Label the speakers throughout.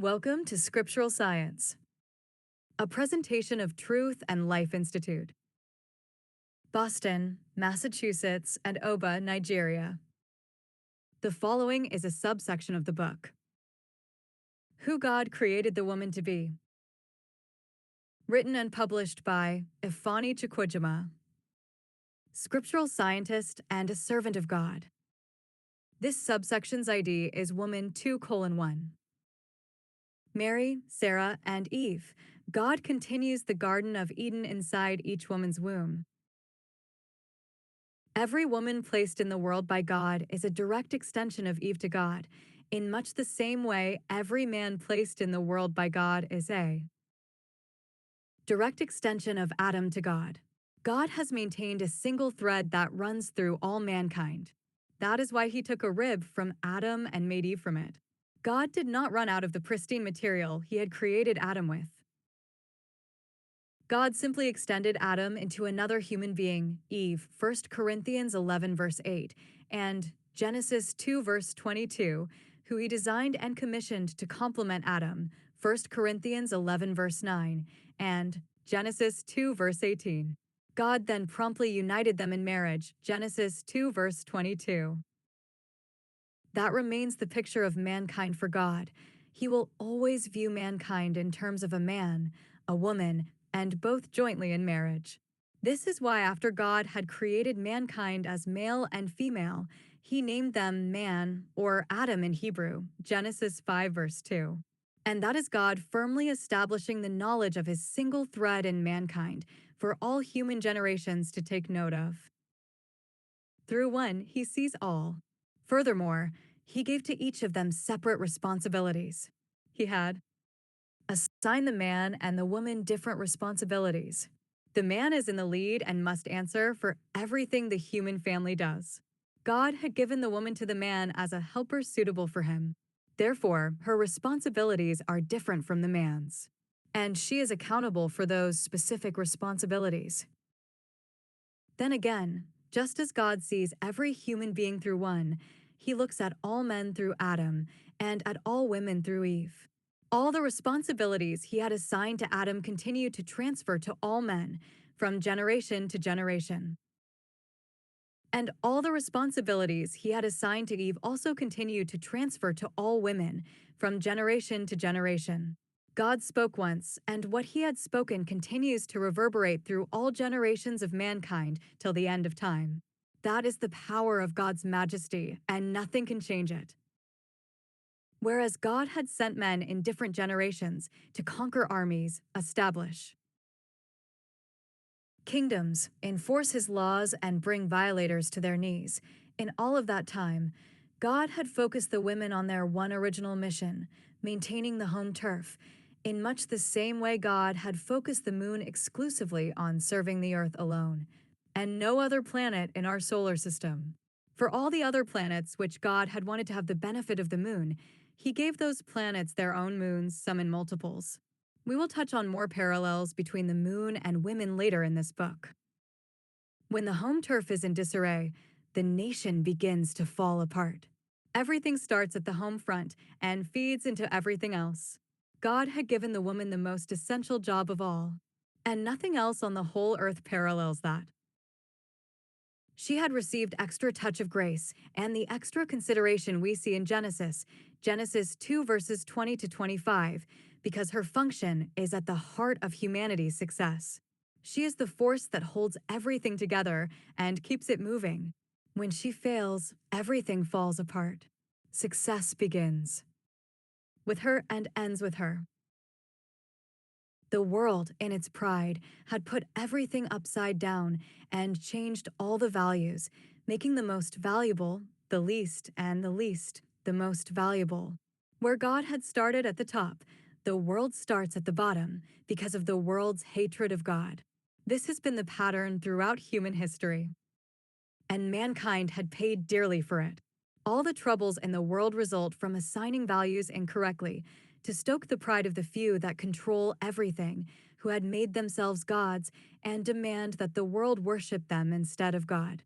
Speaker 1: Welcome to Scriptural Science, a presentation of Truth and Life Institute, Boston, Massachusetts, and Oba, Nigeria. The following is a subsection of the book, Who God Created the Woman to Be, written and published by Ifeanyi Chukwujima, scriptural scientist and a servant of God. This subsection's ID is Woman 2:1. Mary, Sarah, and Eve. God continues the Garden of Eden inside each woman's womb. Every woman placed in the world by God is a direct extension of Eve to God, in much the same way every man placed in the world by God is a direct extension of Adam to God. God has maintained a single thread that runs through all mankind. That is why he took a rib from Adam and made Eve from it. God did not run out of the pristine material he had created Adam with. God simply extended Adam into another human being, Eve, 1 Corinthians 11 verse 8, and Genesis 2 verse 22, who he designed and commissioned to complement Adam, 1 Corinthians 11 verse 9, and Genesis 2 verse 18. God then promptly united them in marriage, Genesis 2 verse 22. That remains the picture of mankind for God. He will always view mankind in terms of a man, a woman, and both jointly in marriage. This is why after God had created mankind as male and female, he named them man, or Adam in Hebrew, Genesis 5 verse 2. And that is God firmly establishing the knowledge of his single thread in mankind for all human generations to take note of. Through one, he sees all. Furthermore, he gave to each of them separate responsibilities. He had assigned the man and the woman different responsibilities. The man is in the lead and must answer for everything the human family does. God had given the woman to the man as a helper suitable for him. Therefore, her responsibilities are different from the man's, and she is accountable for those specific responsibilities. Then again, just as God sees every human being through one, he looks at all men through Adam and at all women through Eve. All the responsibilities he had assigned to Adam continue to transfer to all men, from generation to generation. And all the responsibilities he had assigned to Eve also continue to transfer to all women, from generation to generation. God spoke once, and what he had spoken continues to reverberate through all generations of mankind till the end of time. That is the power of God's majesty, and nothing can change it. Whereas God had sent men in different generations to conquer armies, establish kingdoms, enforce his laws, and bring violators to their knees, in all of that time, God had focused the women on their one original mission, maintaining the home turf, in much the same way God had focused the moon exclusively on serving the earth alone, and no other planet in our solar system. For all the other planets which God had wanted to have the benefit of the moon, he gave those planets their own moons, some in multiples. We will touch on more parallels between the moon and women later in this book. When the home turf is in disarray, the nation begins to fall apart. Everything starts at the home front and feeds into everything else. God had given the woman the most essential job of all, and nothing else on the whole earth parallels that. She had received extra touch of grace and the extra consideration we see in Genesis 2 verses 20 to 25, because her function is at the heart of humanity's success. She is the force that holds everything together and keeps it moving. When she fails, everything falls apart. Success begins with her and ends with her. The world, in its pride, had put everything upside down and changed all the values, making the most valuable the least and the least the most valuable. Where God had started at the top, the world starts at the bottom because of the world's hatred of God. This has been the pattern throughout human history, and mankind had paid dearly for it. All the troubles in the world result from assigning values incorrectly to stoke the pride of the few that control everything, who had made themselves gods and demand that the world worship them instead of God.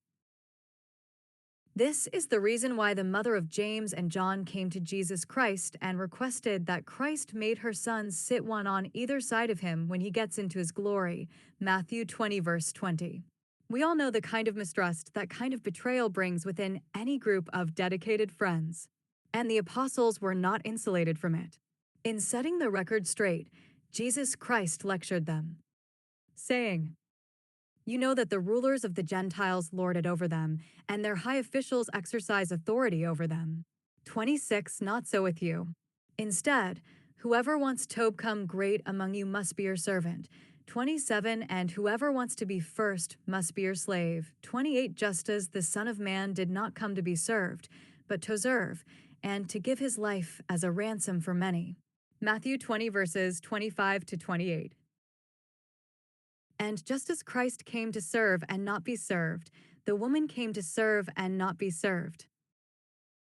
Speaker 1: This is the reason why the mother of James and John came to Jesus Christ and requested that Christ made her sons sit one on either side of him when he gets into his glory. Matthew 20, verse 20. We all know the kind of mistrust that kind of betrayal brings within any group of dedicated friends. And the apostles were not insulated from it. In setting the record straight, Jesus Christ lectured them, saying, "You know that the rulers of the Gentiles lord it over them, and their high officials exercise authority over them. 26, not so with you. Instead, whoever wants to become great among you must be your servant. 27, and whoever wants to be first must be your slave. 28, just as the Son of Man did not come to be served, but to serve, and to give his life as a ransom for many." Matthew 20, verses 25 to 28. And just as Christ came to serve and not be served, the woman came to serve and not be served.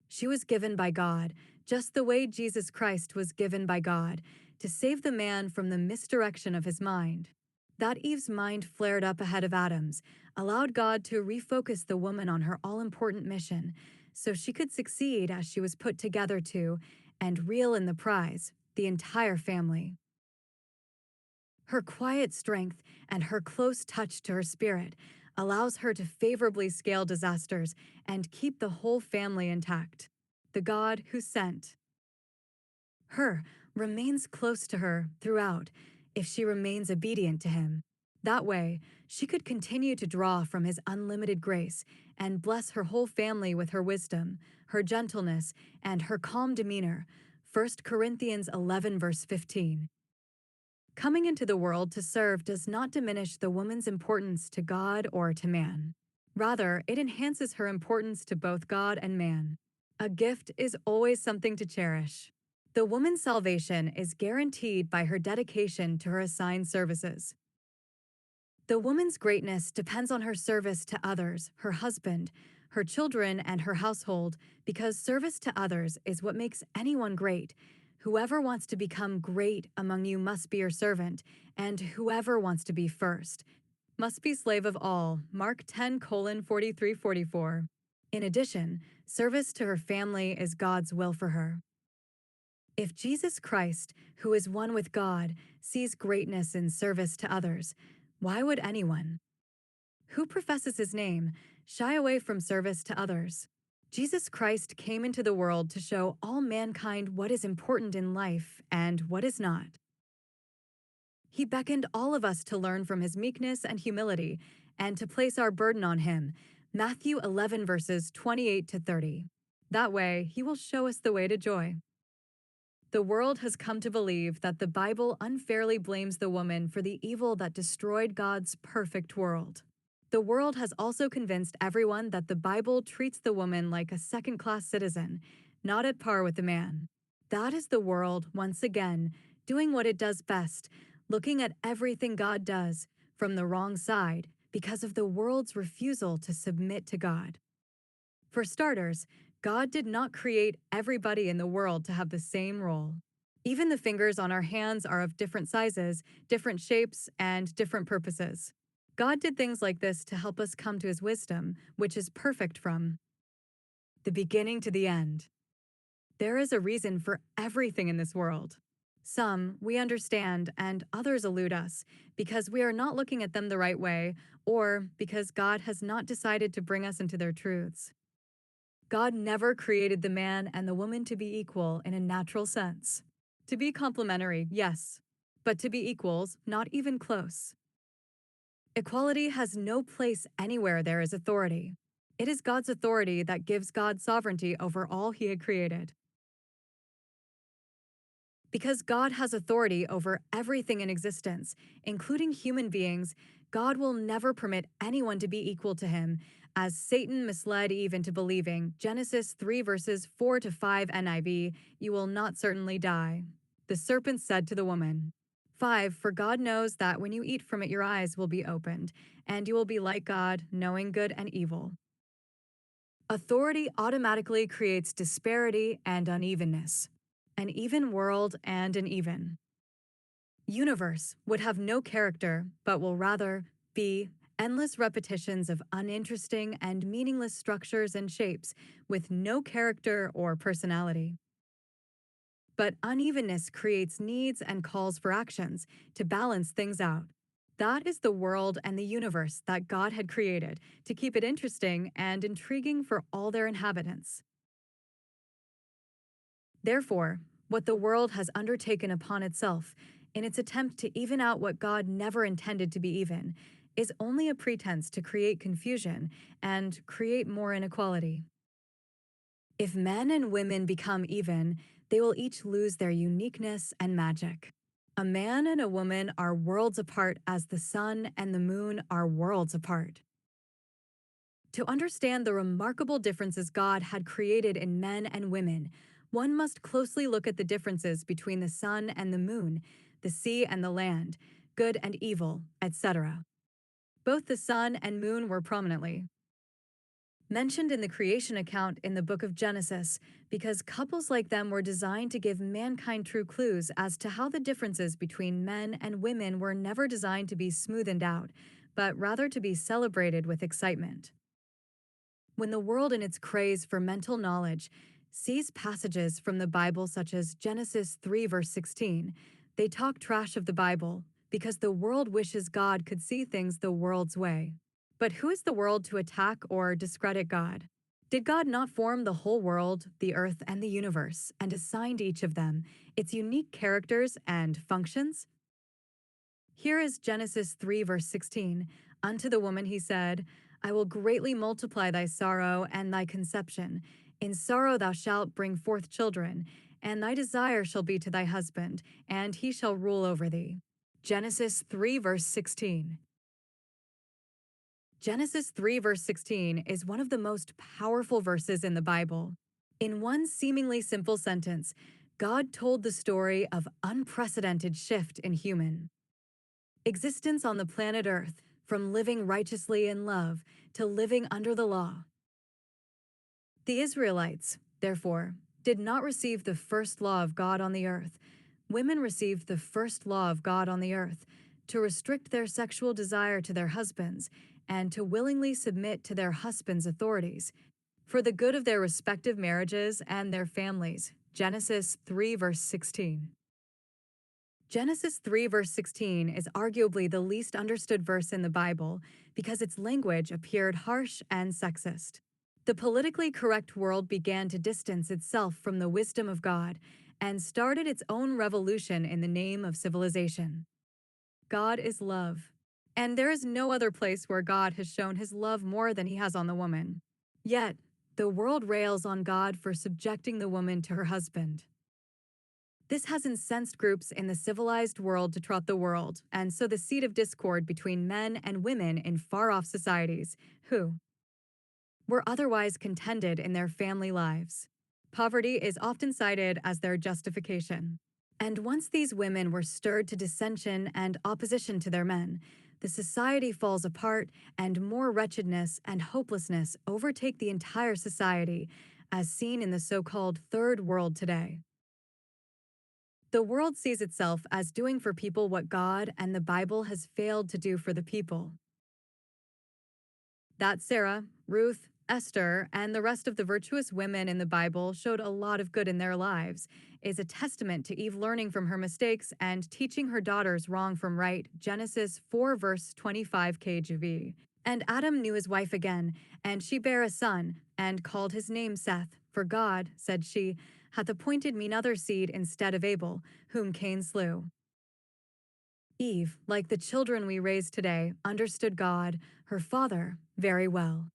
Speaker 1: She was given by God, just the way Jesus Christ was given by God, to save the man from the misdirection of his mind. That Eve's mind flared up ahead of Adam's, allowed God to refocus the woman on her all-important mission, so she could succeed as she was put together to, and reel in the prize, the entire family. Her quiet strength and her close touch to her spirit allows her to favorably scale disasters and keep the whole family intact. The God who sent her remains close to her throughout if she remains obedient to him. That way, she could continue to draw from his unlimited grace and bless her whole family with her wisdom, her gentleness, and her calm demeanor. 1 Corinthians 11, verse 15. Coming into the world to serve does not diminish the woman's importance to God or to man. Rather, it enhances her importance to both God and man. A gift is always something to cherish. The woman's salvation is guaranteed by her dedication to her assigned services. The woman's greatness depends on her service to others, her husband, her children, and her household, because service to others is what makes anyone great. Whoever wants to become great among you must be your servant, and whoever wants to be first must be slave of all. Mark 10:43-44. In addition, service to her family is God's will for her. If Jesus Christ, who is one with God, sees greatness in service to others, why would anyone who professes his name shy away from service to others? Jesus Christ came into the world to show all mankind what is important in life and what is not. He beckoned all of us to learn from his meekness and humility and to place our burden on him. Matthew 11, verses 28 to 30. That way, he will show us the way to joy. The world has come to believe that the Bible unfairly blames the woman for the evil that destroyed God's perfect world. The world has also convinced everyone that the Bible treats the woman like a second-class citizen, not at par with the man. That is the world, once again, doing what it does best, looking at everything God does from the wrong side because of the world's refusal to submit to God. For starters, God did not create everybody in the world to have the same role. Even the fingers on our hands are of different sizes, different shapes, and different purposes. God did things like this to help us come to his wisdom, which is perfect from the beginning to the end. There is a reason for everything in this world. Some we understand and others elude us because we are not looking at them the right way or because God has not decided to bring us into their truths. God never created the man and the woman to be equal in a natural sense. To be complementary, yes, but to be equals, not even close. Equality has no place anywhere there is authority. It is God's authority that gives God sovereignty over all he had created. Because God has authority over everything in existence, including human beings, God will never permit anyone to be equal to him, as Satan misled Eve into believing. Genesis 3 verses 4 to 5 NIV, "You will not certainly die." The serpent said to the woman, 5, "For God knows that when you eat from it your eyes will be opened, and you will be like God, knowing good and evil." Authority automatically creates disparity and unevenness. An even world and an even universe would have no character, but will rather be endless repetitions of uninteresting and meaningless structures and shapes with no character or personality. But unevenness creates needs and calls for actions to balance things out. That is the world and the universe that God had created to keep it interesting and intriguing for all their inhabitants. Therefore, what the world has undertaken upon itself, in its attempt to even out what God never intended to be even, is only a pretense to create confusion and create more inequality. If men and women become even, they will each lose their uniqueness and magic. A man and a woman are worlds apart as the sun and the moon are worlds apart. To understand the remarkable differences God had created in men and women, one must closely look at the differences between the sun and the moon, the sea and the land, good and evil, etc. Both the sun and moon were prominently mentioned in the creation account in the book of Genesis because couples like them were designed to give mankind true clues as to how the differences between men and women were never designed to be smoothened out, but rather to be celebrated with excitement. When the world in its craze for mental knowledge sees passages from the Bible such as Genesis 3 verse 16, they talk trash of the Bible because the world wishes God could see things the world's way. But who is the world to attack or discredit God? Did God not form the whole world, the earth, and the universe, and assigned each of them its unique characters and functions? Here is Genesis 3, verse 16. Unto the woman he said, I will greatly multiply thy sorrow and thy conception. In sorrow thou shalt bring forth children, and thy desire shall be to thy husband, and he shall rule over thee. Genesis 3, verse 16. Genesis 3, verse 16 is one of the most powerful verses in the Bible. In one seemingly simple sentence, God told the story of unprecedented shift in human existence on the planet Earth, from living righteously in love to living under the law. The Israelites, therefore, did not receive the first law of God on the earth. Women received the first law of God on the earth to restrict their sexual desire to their husbands and to willingly submit to their husbands' authorities for the good of their respective marriages and their families. Genesis 3, verse 16. Genesis 3, verse 16 is arguably the least understood verse in the Bible because its language appeared harsh and sexist. The politically correct world began to distance itself from the wisdom of God and started its own revolution in the name of civilization. God is love, and there is no other place where God has shown his love more than he has on the woman. Yet, the world rails on God for subjecting the woman to her husband. This has incensed groups in the civilized world to trot the world, and sow the seed of discord between men and women in far-off societies, who were otherwise contented in their family lives. Poverty is often cited as their justification. And once these women were stirred to dissension and opposition to their men, the society falls apart and more wretchedness and hopelessness overtake the entire society, as seen in the so-called Third World today. The world sees itself as doing for people what God and the Bible has failed to do for the people. That Sarah, Ruth, Esther, and the rest of the virtuous women in the Bible showed a lot of good in their lives is a testament to Eve learning from her mistakes and teaching her daughters wrong from right. Genesis 4 verse 25 KJV. And Adam knew his wife again, and she bare a son, and called his name Seth. For God, said she, hath appointed me another seed instead of Abel, whom Cain slew. Eve, like the children we raise today, understood God, her father, very well.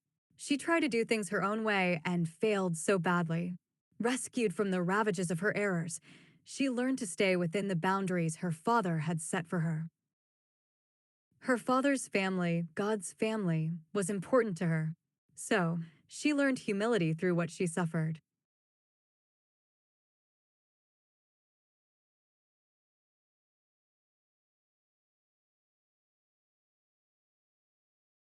Speaker 1: She tried to do things her own way and failed so badly. Rescued from the ravages of her errors, she learned to stay within the boundaries her father had set for her. Her father's family, God's family, was important to her. So, she learned humility through what she suffered.